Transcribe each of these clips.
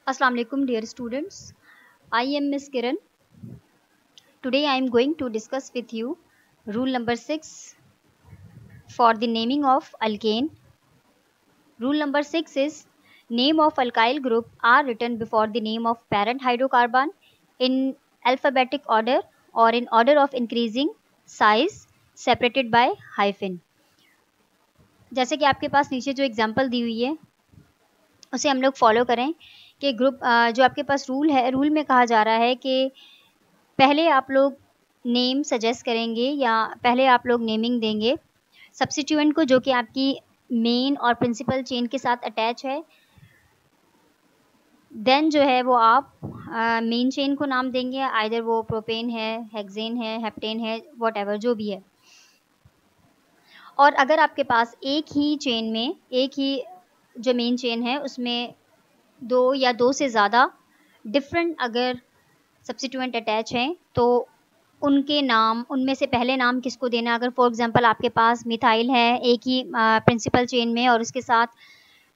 Assalamu alaikum dear students. I am Miss Kiran. Today I am going to discuss with you rule number 6 for the naming of alkane. Rule number 6 is name of alkyl group are written before the name of parent hydrocarbon in alphabetic order or in order of increasing size separated by hyphen. जैसे कि आपके पास नीचे जो example दी हुई है उसे हम लोग फॉलो करें कि ग्रुप जो आपके पास रूल है, रूल में कहा जा रहा है कि पहले आप लोग नेम सजेस्ट करेंगे या पहले आप लोग नेमिंग देंगे सब्स्टिट्यूएंट को जो कि आपकी मेन और प्रिंसिपल चेन के साथ अटैच है। देन जो है वो आप मेन चेन को नाम देंगे, आइदर वो प्रोपेन है, हेक्सेन है, हेप्टेन है, व्हाटएवर जो भी है। और अगर आपके पास एक ही चेन में, एक ही जो मेन चेन है उसमें दो या दो से ज़्यादा डिफरेंट अगर सब्स्टिट्यूएंट अटैच हैं तो उनके नाम, उनमें से पहले नाम किसको देना। अगर फॉर एग्जांपल आपके पास मिथाइल है एक ही प्रिंसिपल चेन में और उसके साथ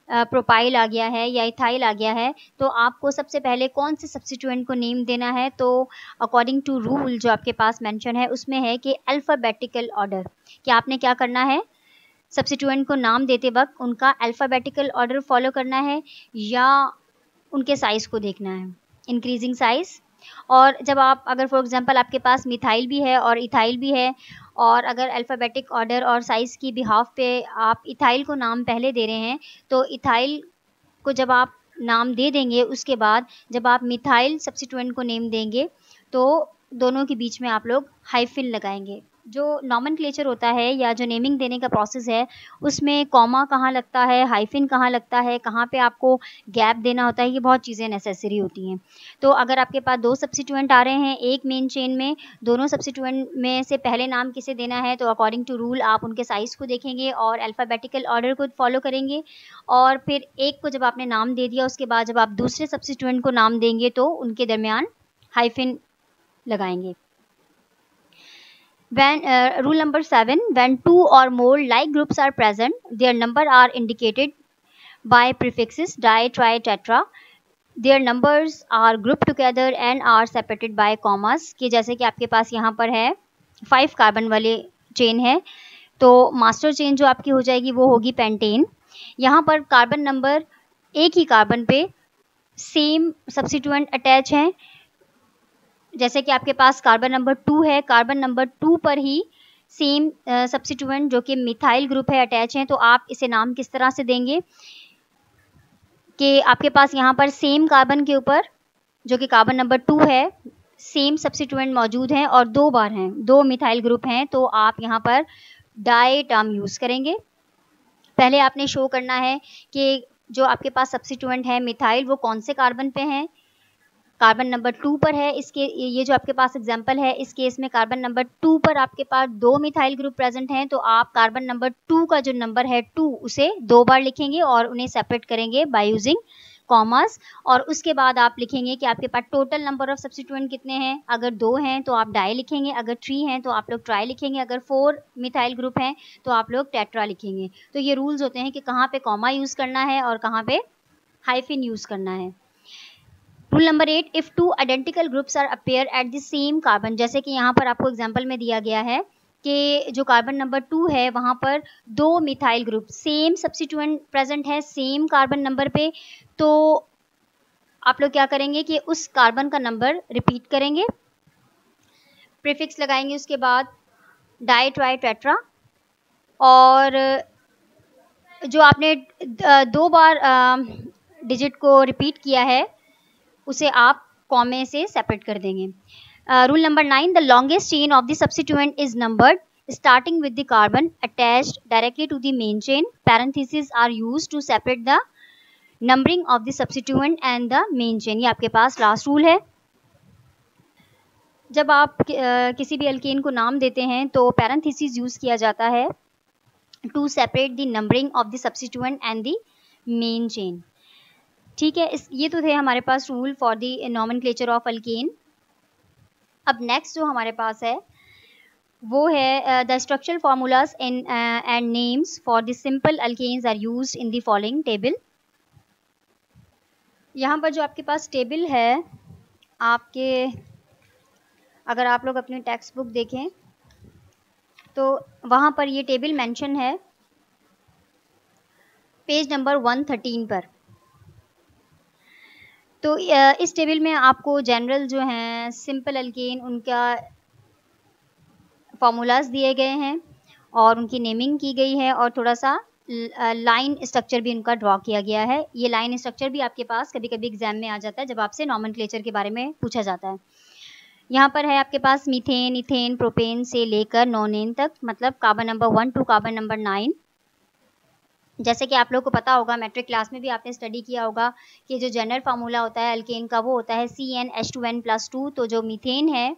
प्रोपाइल आ गया है या इथाइल आ गया है, तो आपको सबसे पहले कौन से सब्स्टिट्यूएंट को नेम देना है। तो अकॉर्डिंग टू रूल जो आपके पास मेंशन है उसमें है कि अल्फ़ाबेटिकल ऑर्डर, कि आपने क्या करना है, सब्स्टिट्यूएंट को नाम देते वक्त उनका अल्फ़ाबेटिकल ऑर्डर फॉलो करना है या उनके साइज़ को देखना है, इंक्रीजिंग साइज़। और जब आप, अगर फॉर एग्जांपल आपके पास मिथाइल भी है और इथाइल भी है और अगर अल्फ़ाबेटिक ऑर्डर और साइज़ की बिहाफ पे आप इथाइल को नाम पहले दे रहे हैं, तो इथाइल को जब आप नाम दे देंगे उसके बाद जब आप मिथाइल सब्स्टिट्यूएंट को नेम देंगे तो दोनों के बीच में आप लोग हाइफिन लगाएंगे। जो नॉमेनक्लेचर होता है या जो नेमिंग देने का प्रोसेस है उसमें कॉमा कहाँ लगता है, हाइफिन कहाँ लगता है, कहाँ पे आपको गैप देना होता है, ये बहुत चीज़ें नेसेसरी होती हैं। तो अगर आपके पास दो सब्स्टिट्यूएंट आ रहे हैं एक मेन चेन में, दोनों सब्स्टिट्यूएंट में से पहले नाम किसे देना है, तो अकॉर्डिंग टू रूल आप उनके साइज़ को देखेंगे और अल्फ़ाबेटिकल ऑर्डर को फॉलो करेंगे। और फिर एक को जब आपने नाम दे दिया उसके बाद जब आप दूसरे सब्स्टिट्यूएंट को नाम देंगे तो उनके दरमियान हाइफिन लगाएंगे। When rule number 7, when two or more like groups are present, their number are indicated by prefixes di, tri, tetra. Their numbers are grouped together and are separated by commas. कि जैसे कि आपके पास यहाँ पर है 5 carbon वाले chain है, तो मास्टर चेन जो आपकी हो जाएगी वो होगी पेंटेन। यहाँ पर कार्बन नंबर एक ही कार्बन पे सेम सब्स्टिट्यूएंट अटैच हैं। जैसे कि आपके पास कार्बन नंबर 2 है, कार्बन नंबर 2 पर ही सेम सब्स्टिट्यूएंट जो कि मिथाइल ग्रुप है अटैच हैं, तो आप इसे नाम किस तरह से देंगे कि आपके पास यहाँ पर सेम कार्बन के ऊपर जो कि कार्बन नंबर 2 है सेम सब्स्टिट्यूएंट मौजूद हैं और दो बार हैं, दो मिथाइल ग्रुप हैं, तो आप यहाँ पर डाई टर्म यूज़ करेंगे। पहले आपने शो करना है कि जो आपके पास सब्स्टिट्यूएंट है मिथाइल वो कौन से कार्बन पे हैं, कार्बन नंबर 2 पर है। इसके ये जो आपके पास एग्जांपल है इस केस में कार्बन नंबर 2 पर आपके पास दो मिथाइल ग्रुप प्रेजेंट हैं, तो आप कार्बन नंबर 2 का जो नंबर है 2 उसे दो बार लिखेंगे और उन्हें सेपरेट करेंगे बाय यूजिंग कॉमास। और उसके बाद आप लिखेंगे कि आपके पास टोटल नंबर ऑफ सब्स्टिट्यूएंट कितने हैं। अगर 2 हैं तो आप डाई लिखेंगे, अगर 3 हैं तो आप लोग ट्राई लिखेंगे, अगर 4 मिथाइल ग्रुप हैं तो आप लोग टेट्रा लिखेंगे। तो ये रूल्स होते हैं कि कहाँ पे कॉमा यूज़ करना है और कहाँ पे हाइफिन यूज़ करना है। Rule number 8, if two identical groups are appear at the same carbon, जैसे कि यहाँ पर आपको एग्जांपल में दिया गया है कि जो कार्बन नंबर 2 है वहाँ पर दो methyl group same substituent present है सेम कार्बन नंबर पे, तो आप लोग क्या करेंगे कि उस कार्बन का नंबर रिपीट करेंगे, प्रीफिक्स लगाएंगे, उसके बाद डाई, ट्राई, टेट्रा, और जो आपने दो बार डिजिट को रिपीट किया है उसे आप कॉमे से सेपरेट कर देंगे। Rule number 9, the longest chain of the substituent is numbered starting with the carbon attached directly to the main chain. Parenthesis are used to separate the numbering of the substituent and the main chain. ये आपके पास last rule है। जब आप किसी भी alkane को नाम देते हैं तो पैरेंथेसिस यूज किया जाता है to separate the numbering of the substituent and the main chain. ठीक है, ये तो थे हमारे पास rule for the nomenclature of alkane. अब नेक्स्ट जो हमारे पास है वो है the structural formulas in and names for the simple alkanes are used in the following table. यहाँ पर जो आपके पास टेबल है, आपके अगर आप लोग अपनी टेक्स्ट बुक देखें तो वहाँ पर ये टेबल मेंशन है पेज नंबर 113 पर। तो इस टेबल में आपको जनरल जो हैं सिंपल अल्केन उनका फार्मूलाज दिए गए हैं और उनकी नेमिंग की गई है और थोड़ा सा लाइन स्ट्रक्चर भी उनका ड्रॉ किया गया है। ये लाइन स्ट्रक्चर भी आपके पास कभी कभी एग्जाम में आ जाता है जब आपसे नॉमेनक्लेचर के बारे में पूछा जाता है। यहाँ पर है आपके पास मीथेन, इथेन, प्रोपेन से लेकर नॉनेन तक, मतलब carbon number 1 to carbon number 9। जैसे कि आप लोग को पता होगा, मैट्रिक क्लास में भी आपने स्टडी किया होगा कि जो जनरल फार्मूला होता है अल्केन का वो होता है CnH2n+2। तो जो मीथेन है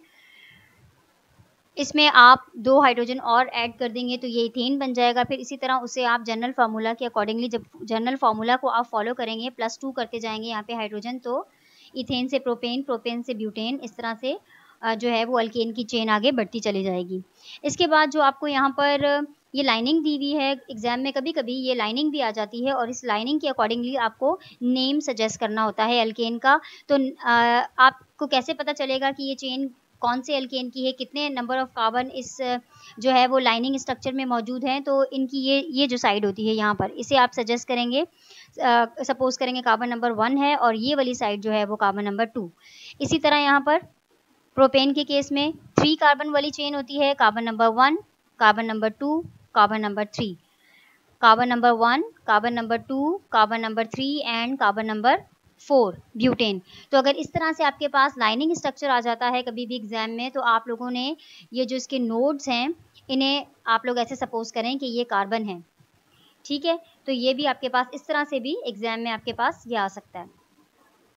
इसमें आप 2 हाइड्रोजन और ऐड कर देंगे तो ये इथेन बन जाएगा। फिर इसी तरह उसे आप जनरल फार्मूला के अकॉर्डिंगली, जब जनरल फार्मूला को आप फॉलो करेंगे +2 करते जाएंगे यहाँ पे हाइड्रोजन, तो इथेन से प्रोपेन, प्रोपेन से ब्यूटेन, इस तरह से जो है वो अल्केन की चेन आगे बढ़ती चली जाएगी। इसके बाद जो आपको यहाँ पर ये लाइनिंग दी हुई है, एग्जाम में कभी कभी ये लाइनिंग भी आ जाती है और इस लाइनिंग के अकॉर्डिंगली आपको नेम सजेस्ट करना होता है अल्केन का। तो आपको कैसे पता चलेगा कि ये चेन कौन से अल्केन की है, कितने नंबर ऑफ कार्बन इस जो है वो लाइनिंग स्ट्रक्चर में मौजूद हैं। तो इनकी ये जो साइड होती है यहाँ पर, इसे आप सजेस्ट करेंगे। सपोज करेंगे कार्बन नंबर 1 है और ये वाली साइड जो है वो कार्बन नंबर 2। इसी तरह यहाँ पर प्रोपेन के केस में 3 कार्बन वाली चेन होती है, carbon number 1, carbon number 2, carbon number 3, carbon number 1, carbon number 2, carbon number 3 and carbon number 4 butane. तो अगर इस तरह से आपके पास लाइनिंग स्ट्रक्चर आ जाता है कभी भी एग्जाम में, तो आप लोगों ने ये जो इसके नोड्स हैं इन्हें आप लोग ऐसे सपोज करें कि ये कार्बन है। ठीक है, तो ये भी आपके पास इस तरह से भी एग्जाम में आपके पास ये आ सकता है।